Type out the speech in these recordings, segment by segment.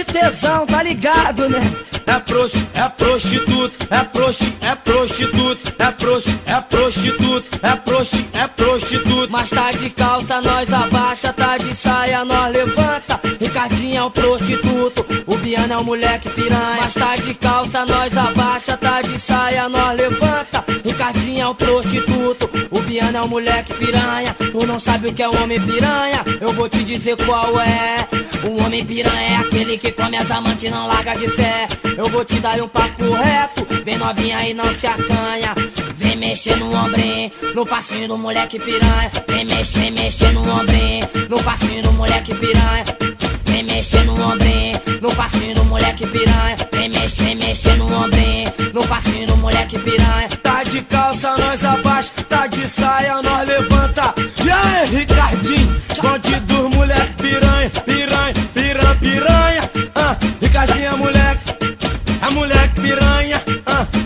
de tesão, tá ligado, né? É prostituto, é prostituto, é prostituto, é prostituto. Mas tá de calça, nós abaixa, tá de saia, nós levanta. Ricardinho é o prostituto, o Biano é o moleque piranha. Mas tá de calça, nós abaixa, tá de saia, nós levanta. Ricardinho é o prostituto, o Biano é o moleque piranha. Tu não sabe o que é o homem piranha? Eu vou te dizer qual é. O homem piranha é aquele que come as amantes e não larga de fé. Eu vou te dar um papo reto, vem novinha e não se acanha. Vem mexer no ombrinho, no passinho do moleque piranha. Vem mexer no ombrinho, no passinho do moleque piranha. Vem mexer no ombrinho, no passinho do moleque piranha. Vem mexer no ombrinho, no passinho do moleque piranha. Tá de calça, nós abaixa, tá de saia, nós levanta. E aí, Ricardinho, bonde dos moleque piranha, piranha. Ricardinho é moleque piranha,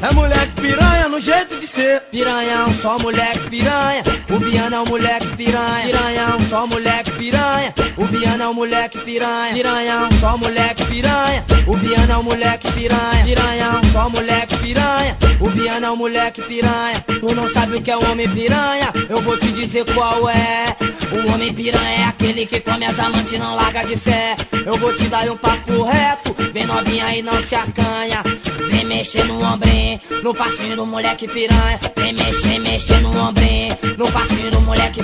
é moleque piranha no jeito de ser. Piranhão, só moleque piranha, o Biano é o moleque piranha. Piranhão, só moleque piranha, o Biano é o moleque piranha. Piranhão, só moleque piranha, o Biano é o moleque piranha. Piranhão, só moleque piranha, o Biano é o moleque piranha. Tu não sabe o que é o homem piranha? Eu vou te dizer qual é. O homem piranha é aquele que come as amantes e não larga de fé. Eu vou te dar um papo reto, vem novinha e não se acanha. Vem mexer no ombrinho, no passinho do moleque piranha. Vem mexer no ombrinho, no passinho do moleque